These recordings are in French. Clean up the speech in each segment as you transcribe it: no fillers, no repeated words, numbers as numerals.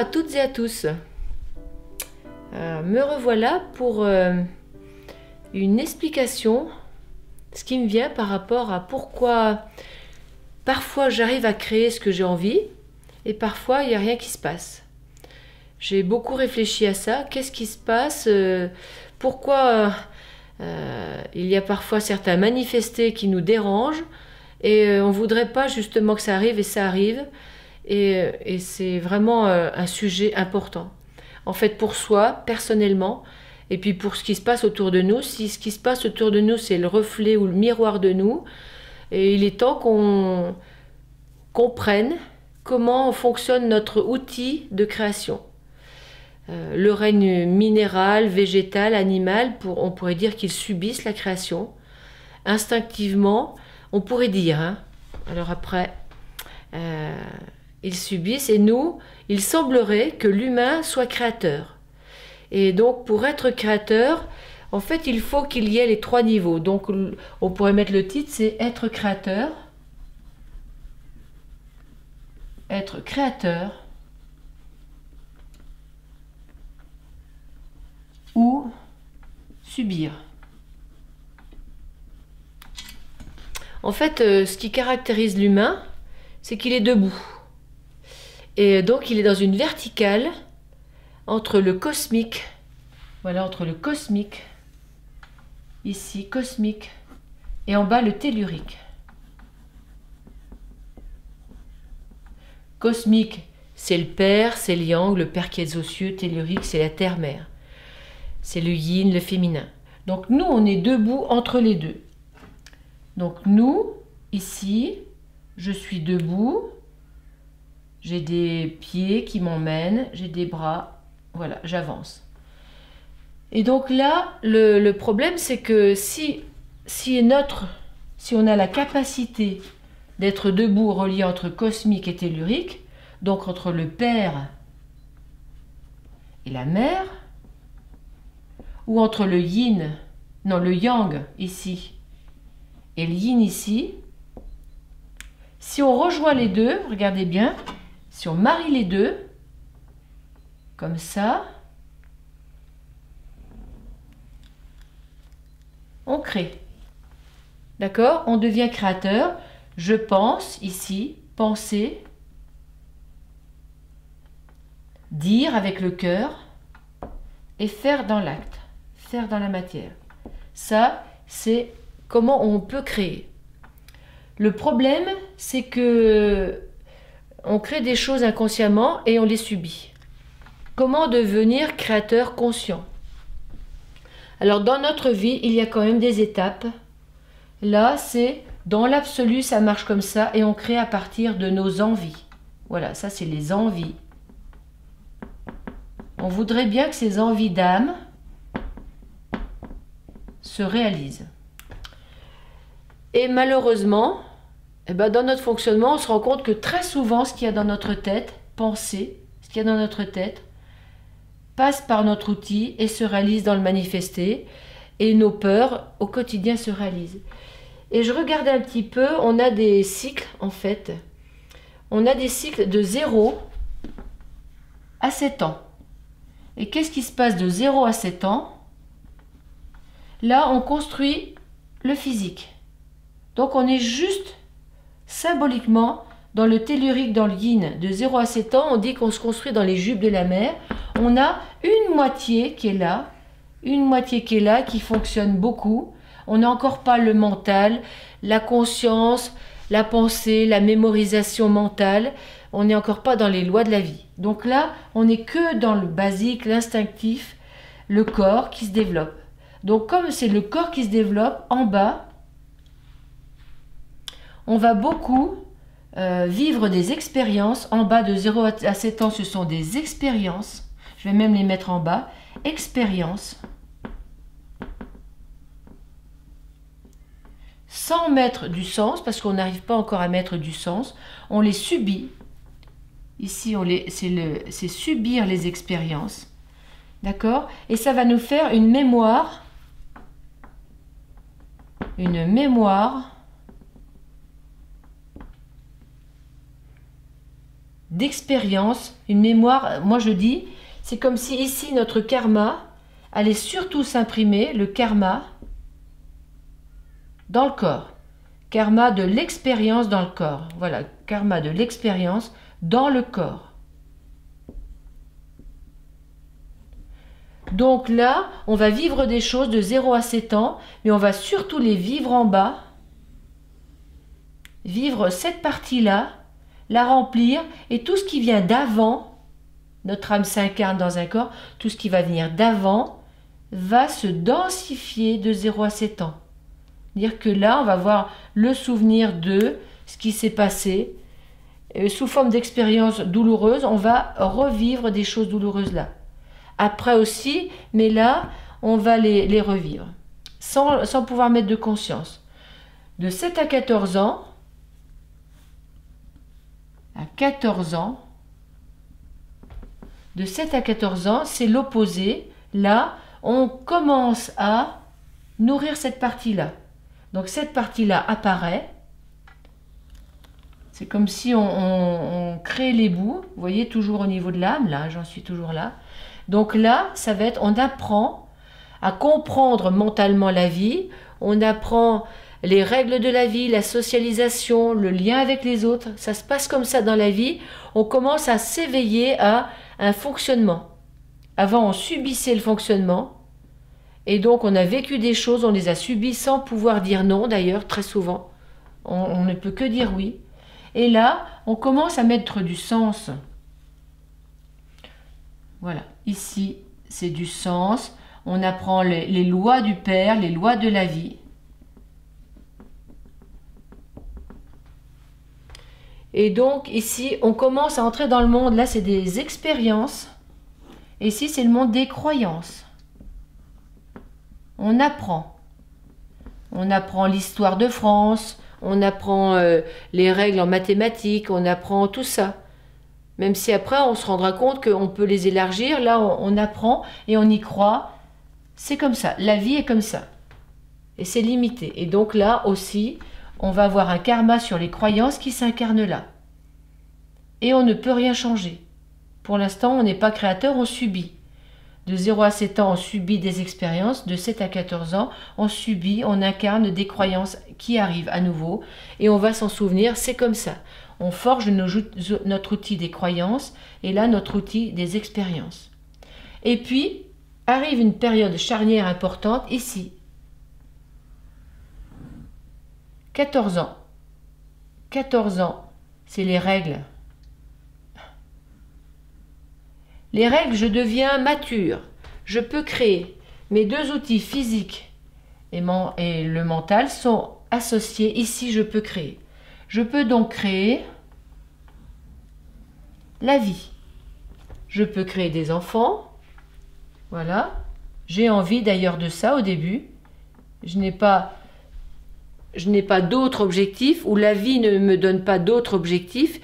à toutes et à tous. Me revoilà pour une explication, ce qui me vient par rapport à pourquoi parfois j'arrive à créer ce que j'ai envie et parfois il n'y a rien qui se passe. J'ai beaucoup réfléchi à ça. Qu'est-ce qui se passe? Pourquoi il y a parfois certains manifestés qui nous dérangent et on ne voudrait pas justement que ça arrive et ça arrive. Et c'est vraiment un sujet important. En fait, pour soi, personnellement, et puis pour ce qui se passe autour de nous, si ce qui se passe autour de nous, c'est le reflet ou le miroir de nous, et il est temps qu'on comprenne comment fonctionne notre outil de création. Le règne minéral, végétal, animal, on pourrait dire qu'ils subissent la création. Instinctivement, on pourrait dire, hein, alors après... ils subissent et nous, il semblerait que l'humain soit créateur. Et donc pour être créateur, en fait il faut qu'il y ait les trois niveaux. Donc on pourrait mettre le titre, c'est être créateur. Être créateur. Ou subir. En fait, ce qui caractérise l'humain, c'est qu'il est debout. Et donc il est dans une verticale entre le cosmique, voilà, entre le cosmique, ici, cosmique, et en bas le tellurique. Cosmique, c'est le père, c'est le yang, le père qui est aux cieux, tellurique, c'est la terre-mère. C'est le yin, le féminin. Donc nous, on est debout entre les deux. Donc nous, ici, je suis debout. J'ai des pieds qui m'emmènent, j'ai des bras, voilà, j'avance. Et donc là, le problème, c'est que si on a la capacité d'être debout, relié entre cosmique et tellurique, donc entre le père et la mère, ou entre le yin, non, le yang ici, et le yin ici, si on rejoint les deux, regardez bien, si on marie les deux, comme ça, on crée. D'accord? On devient créateur. Je pense, ici, penser, dire avec le cœur et faire dans l'acte, faire dans la matière. Ça, c'est comment on peut créer. Le problème, c'est que on crée des choses inconsciemment et on les subit. Comment devenir créateur conscient? Alors dans notre vie, il y a quand même des étapes. Là, c'est dans l'absolu, ça marche comme ça et on crée à partir de nos envies. Voilà, ça c'est les envies. On voudrait bien que ces envies d'âme se réalisent. Et malheureusement, eh ben, dans notre fonctionnement, on se rend compte que très souvent, ce qu'il y a dans notre tête, penser, ce qu'il y a dans notre tête, passe par notre outil et se réalise dans le manifesté. Et nos peurs, au quotidien, se réalisent. Et je regardais un petit peu, on a des cycles, en fait. On a des cycles de 0 à 7 ans. Et qu'est-ce qui se passe de 0 à 7 ans? Là, on construit le physique. Donc, on est juste symboliquement dans le tellurique, dans le yin. De 0 à 7 ans, on dit qu'on se construit dans les jupes de la mer. On a une moitié qui est là, une moitié qui est là, qui fonctionne beaucoup. On n'a encore pas le mental, la conscience, la pensée, la mémorisation mentale. On n'est encore pas dans les lois de la vie. Donc là, on n'est que dans le basique, l'instinctif, le corps qui se développe. Donc comme c'est le corps qui se développe, en bas, on va beaucoup vivre des expériences. En bas de 0 à 7 ans, ce sont des expériences. Je vais même les mettre en bas. Expériences. Sans mettre du sens, parce qu'on n'arrive pas encore à mettre du sens. On les subit. Ici, c'est subir les expériences. D'accord? Et ça va nous faire une mémoire. Une mémoire d'expérience, une mémoire, moi je dis, c'est comme si ici notre karma allait surtout s'imprimer, le karma, dans le corps. Karma de l'expérience dans le corps. Voilà, karma de l'expérience dans le corps. Donc là, on va vivre des choses de 0 à 7 ans, mais on va surtout les vivre en bas. Vivre cette partie-là, la remplir, et tout ce qui vient d'avant, notre âme s'incarne dans un corps, tout ce qui va venir d'avant va se densifier de 0 à 7 ans. Dire que là, on va voir le souvenir de ce qui s'est passé. Sous forme d'expérience douloureuse, on va revivre des choses douloureuses là. Après aussi, mais là, on va les revivre, sans pouvoir mettre de conscience. De 7 à 14 ans, de 7 à 14 ans, c'est l'opposé. Là, on commence à nourrir cette partie-là. Donc cette partie-là apparaît. C'est comme si on crée les bouts. Vous voyez, toujours au niveau de l'âme, là, j'en suis toujours là. Donc là, ça va être, on apprend à comprendre mentalement la vie, on apprend les règles de la vie, la socialisation, le lien avec les autres. Ça se passe comme ça dans la vie. On commence à s'éveiller à un fonctionnement. Avant, on subissait le fonctionnement. Et donc, on a vécu des choses, on les a subies sans pouvoir dire non, d'ailleurs, très souvent. On ne peut que dire oui. Et là, on commence à mettre du sens. Voilà, ici, c'est du sens. On apprend les lois du Père, les lois de la vie. Et donc, ici, on commence à entrer dans le monde. Là, c'est des expériences. Et ici, c'est le monde des croyances. On apprend. On apprend l'histoire de France. On apprend les règles en mathématiques. On apprend tout ça. Même si après, on se rendra compte qu'on peut les élargir. Là, on apprend et on y croit. C'est comme ça. La vie est comme ça. Et c'est limité. Et donc là aussi, on va avoir un karma sur les croyances qui s'incarnent là. Et on ne peut rien changer. Pour l'instant, on n'est pas créateur, on subit. De 0 à 7 ans, on subit des expériences. De 7 à 14 ans, on subit, on incarne des croyances qui arrivent à nouveau. Et on va s'en souvenir, c'est comme ça. On forge notre outil des croyances et là, notre outil des expériences. Et puis, arrive une période charnière importante ici. 14 ans. 14 ans, c'est les règles. Les règles, je deviens mature. Je peux créer. Mes deux outils physiques et le mental sont associés. Ici, je peux créer. Je peux donc créer la vie. Je peux créer des enfants. Voilà. J'ai envie d'ailleurs de ça au début. Je n'ai pas d'autres objectifs, ou la vie ne me donne pas d'autres objectifs.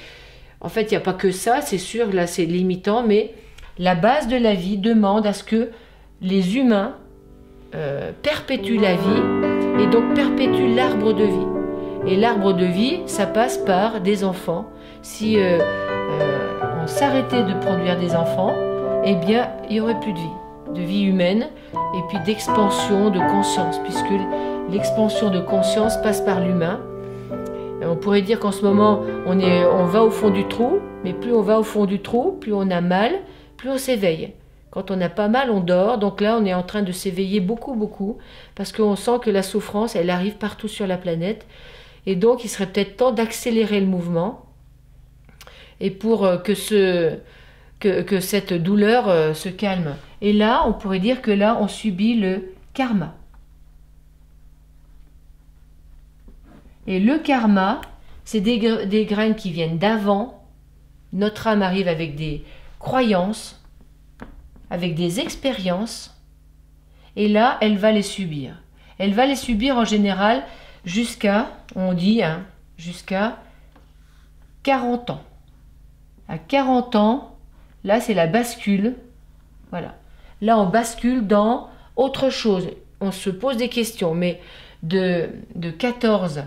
En fait, il n'y a pas que ça, c'est sûr, là c'est limitant, mais la base de la vie demande à ce que les humains perpétuent la vie et donc perpétuent l'arbre de vie. Et l'arbre de vie, ça passe par des enfants. Si on s'arrêtait de produire des enfants, eh bien, il n'y aurait plus de vie humaine, et puis d'expansion de conscience, puisque l'expansion de conscience passe par l'humain. On pourrait dire qu'en ce moment, on va au fond du trou, mais plus on va au fond du trou, plus on a mal, plus on s'éveille. Quand on n'a pas mal, on dort. Donc là, on est en train de s'éveiller beaucoup, beaucoup, parce qu'on sent que la souffrance, elle arrive partout sur la planète. Et donc, il serait peut-être temps d'accélérer le mouvement, et pour que cette douleur se calme. Et là, on pourrait dire que là, on subit le karma. Et le karma, c'est des graines qui viennent d'avant. Notre âme arrive avec des croyances, avec des expériences, et là, elle va les subir. Elle va les subir en général jusqu'à, on dit, jusqu'à 40 ans. À 40 ans, là, c'est la bascule. Voilà. Là, on bascule dans autre chose. On se pose des questions, mais de 14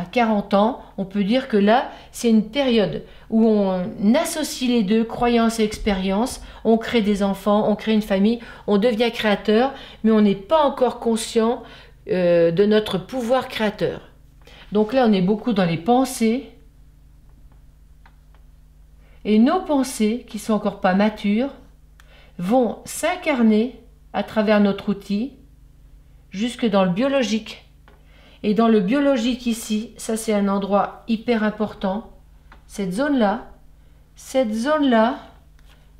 à 40 ans, on peut dire que là, c'est une période où on associe les deux, croyances et expérience, on crée des enfants, on crée une famille, on devient créateur, mais on n'est pas encore conscient de notre pouvoir créateur. Donc là, on est beaucoup dans les pensées, et nos pensées, qui sont encore pas matures, vont s'incarner à travers notre outil, jusque dans le biologique. Et dans le biologique ici, ça c'est un endroit hyper important, cette zone-là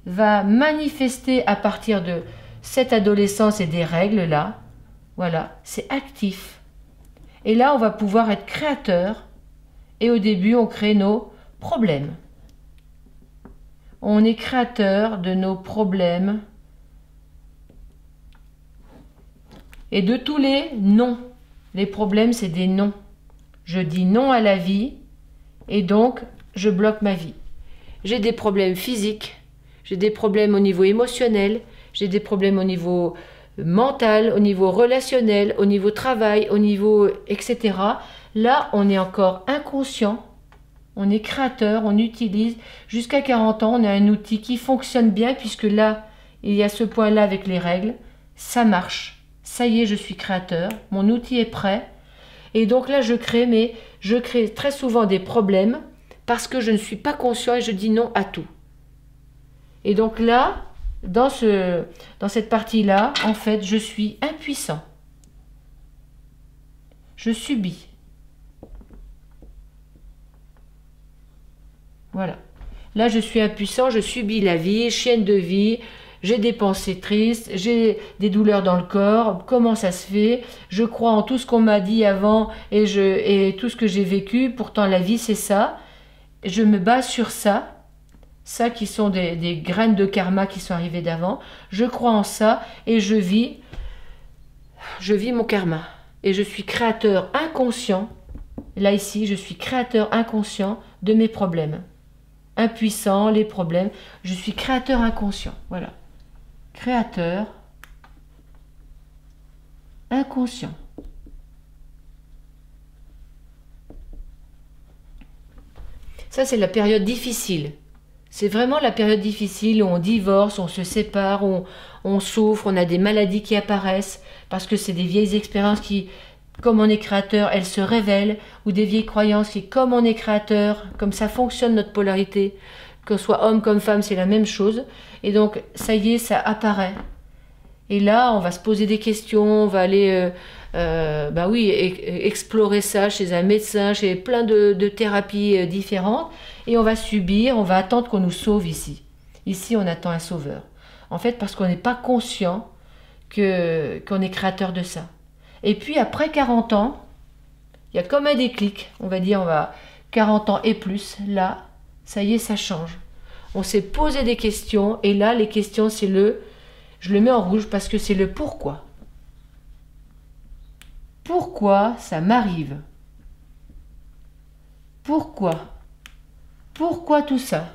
va manifester à partir de cette adolescence et des règles là. Voilà, c'est actif. Et là, on va pouvoir être créateur. Et au début, on crée nos problèmes. On est créateur de nos problèmes et de tous les non. Les problèmes, c'est des non. Je dis non à la vie et donc je bloque ma vie. J'ai des problèmes physiques, j'ai des problèmes au niveau émotionnel, j'ai des problèmes au niveau mental, au niveau relationnel, au niveau travail, au niveau etc. Là, on est encore inconscient, on est créateur, on utilise. Jusqu'à 40 ans, on a un outil qui fonctionne bien puisque là, il y a ce point-là avec les règles. Ça marche. Ça y est, je suis créateur. Mon outil est prêt. Et donc là, je crée, mais je crée très souvent des problèmes parce que je ne suis pas conscient et je dis non à tout. Et donc là, dans cette partie-là, en fait, je suis impuissant. Je subis. Voilà. Là, je suis impuissant, je subis la vie, chienne de vie, j'ai des pensées tristes, j'ai des douleurs dans le corps, comment ça se fait? Je crois en tout ce qu'on m'a dit avant et tout ce que j'ai vécu, pourtant la vie c'est ça. Je me base sur ça qui sont des graines de karma qui sont arrivées d'avant. Je crois en ça et je vis mon karma. Et je suis créateur inconscient, là ici je suis créateur inconscient de mes problèmes. Impuissant, les problèmes, je suis créateur inconscient, voilà. Créateur inconscient. Ça, c'est la période difficile. C'est vraiment la période difficile où on divorce, on se sépare, on souffre, on a des maladies qui apparaissent, parce que c'est des vieilles expériences qui, comme on est créateur, elles se révèlent, ou des vieilles croyances qui, comme on est créateur, comme ça fonctionne notre polarité, que ce soit homme comme femme, c'est la même chose. Et donc, ça y est, ça apparaît. Et là, on va se poser des questions, on va aller explorer ça chez un médecin, chez plein de thérapies différentes. Et on va subir, on va attendre qu'on nous sauve ici. Ici, on attend un sauveur. En fait, parce qu'on n'est pas conscient qu'on est créateur de ça. Et puis, après 40 ans, il y a comme un déclic. On va dire, 40 ans et plus, là, ça y est, ça change. On s'est posé des questions, et là, les questions, c'est je le mets en rouge parce que c'est le pourquoi. Pourquoi ça m'arrive? Pourquoi? Pourquoi tout ça?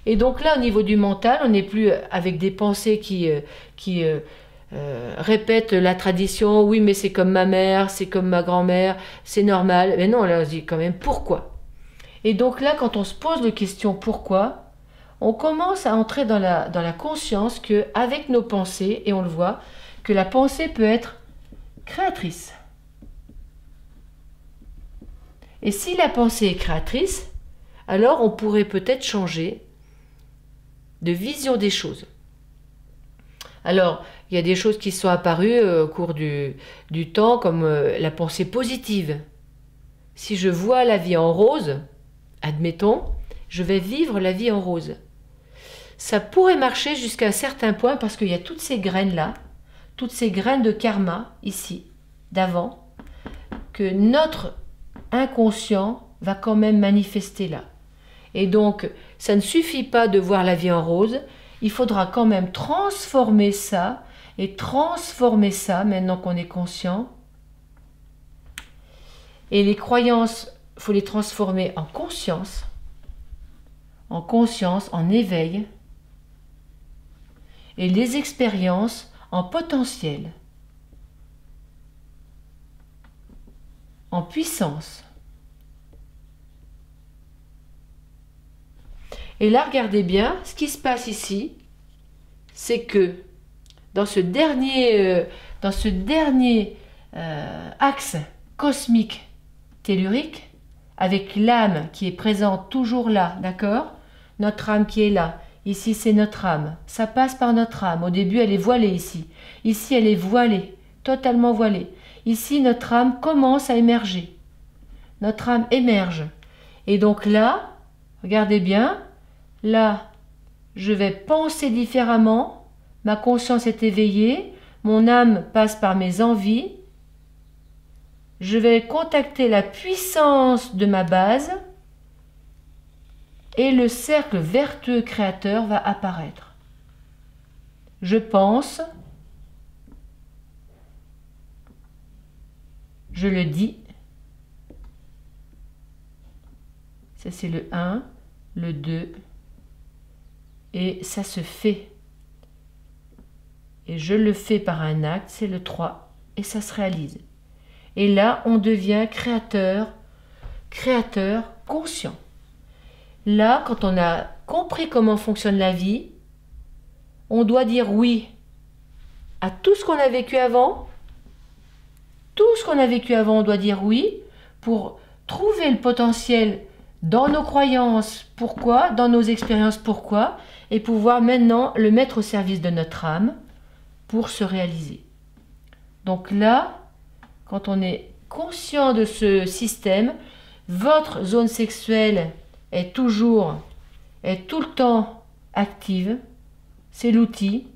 Et donc là, au niveau du mental, on n'est plus avec des pensées qui répètent la tradition. Oui, mais c'est comme ma mère, c'est comme ma grand-mère, c'est normal. Mais non, là, on se dit quand même pourquoi. Et donc là, quand on se pose la question pourquoi, on commence à entrer dans la conscience qu'avec nos pensées, et on le voit, que la pensée peut être créatrice. Et si la pensée est créatrice, alors on pourrait peut-être changer de vision des choses. Alors, il y a des choses qui sont apparues au cours du temps, comme la pensée positive. Si je vois la vie en rose, admettons, je vais vivre la vie en rose. Ça pourrait marcher jusqu'à un certain point parce qu'il y a toutes ces graines-là, toutes ces graines de karma, ici, d'avant, que notre inconscient va quand même manifester là. Et donc, ça ne suffit pas de voir la vie en rose, il faudra quand même transformer ça, et transformer ça, maintenant qu'on est conscient. Et les croyances, il faut les transformer en conscience, en éveil, et les expériences en potentiel, en puissance. Et là, regardez bien, ce qui se passe ici, c'est que dans ce dernier axe cosmique tellurique, avec l'âme qui est présente toujours là, d'accord? Notre âme qui est là. Ici, c'est notre âme. Ça passe par notre âme. Au début, elle est voilée ici. Ici, elle est voilée, totalement voilée. Ici, notre âme commence à émerger. Notre âme émerge. Et donc là, regardez bien, là, je vais penser différemment. Ma conscience est éveillée. Mon âme passe par mes envies. Je vais contacter la puissance de ma base et le cercle vertueux créateur va apparaître. Je pense, je le dis, ça c'est le 1, le 2, et ça se fait. Et je le fais par un acte, c'est le 3, et ça se réalise. Et là, on devient créateur conscient. Là, quand on a compris comment fonctionne la vie, on doit dire oui à tout ce qu'on a vécu avant. Tout ce qu'on a vécu avant, on doit dire oui pour trouver le potentiel dans nos croyances, pourquoi, dans nos expériences, pourquoi, et pouvoir maintenant le mettre au service de notre âme pour se réaliser. Donc là, quand on est conscient de ce système, votre zone sexuelle est tout le temps active, c'est l'outil.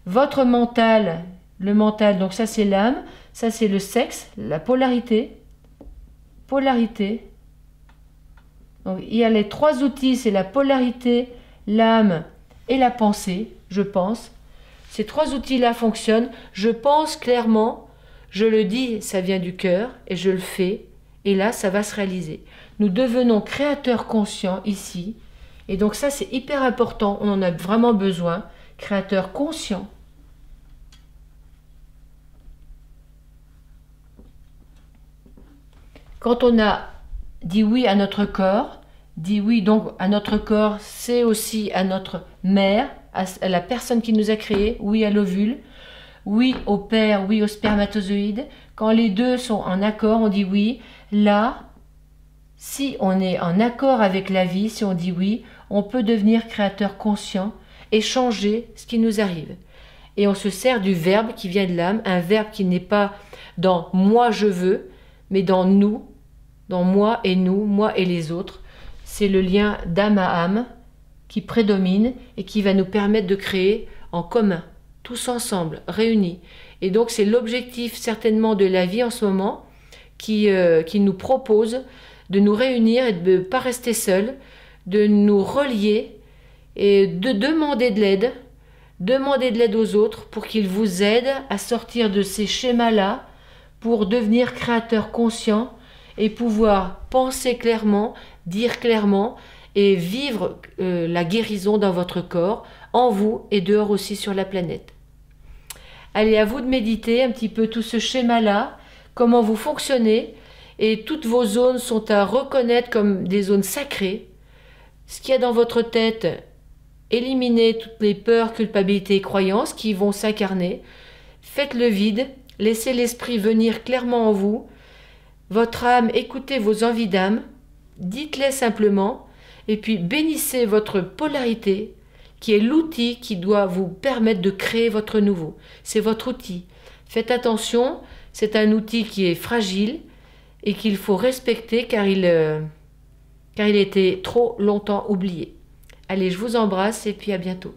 Votre mental, le mental, donc ça c'est l'âme, ça c'est le sexe, la polarité. Polarité. Donc il y a les 3 outils, c'est la polarité, l'âme et la pensée, je pense. Ces 3 outils-là fonctionnent, je pense clairement. Je le dis, ça vient du cœur, et je le fais, et là, ça va se réaliser. Nous devenons créateurs conscients ici, et donc ça, c'est hyper important, on en a vraiment besoin, créateurs conscients. Quand on a dit oui à notre corps, dit oui donc à notre corps, c'est aussi à notre mère, à la personne qui nous a créés, oui à l'ovule, oui au père, oui au spermatozoïde. Quand les deux sont en accord, on dit oui. Là, si on est en accord avec la vie, si on dit oui, on peut devenir créateur conscient et changer ce qui nous arrive. Et on se sert du verbe qui vient de l'âme, un verbe qui n'est pas dans moi je veux, mais dans nous, dans moi et nous, moi et les autres. C'est le lien d'âme à âme qui prédomine et qui va nous permettre de créer en commun, tous ensemble, réunis. Et donc c'est l'objectif certainement de la vie en ce moment qui nous propose de nous réunir et de ne pas rester seuls, de nous relier et de demander de l'aide aux autres pour qu'ils vous aident à sortir de ces schémas-là pour devenir créateurs conscients et pouvoir penser clairement, dire clairement et vivre la guérison dans votre corps, en vous et dehors aussi sur la planète. Allez, à vous de méditer un petit peu tout ce schéma-là, comment vous fonctionnez, et toutes vos zones sont à reconnaître comme des zones sacrées. Ce qu'il y a dans votre tête, éliminez toutes les peurs, culpabilités et croyances qui vont s'incarner. Faites le vide, laissez l'esprit venir clairement en vous. Votre âme, écoutez vos envies d'âme, dites-les simplement, et puis bénissez votre polarité, qui est l'outil qui doit vous permettre de créer votre nouveau. C'est votre outil. Faites attention, c'est un outil qui est fragile et qu'il faut respecter car il a été trop longtemps oublié. Allez, je vous embrasse et puis à bientôt.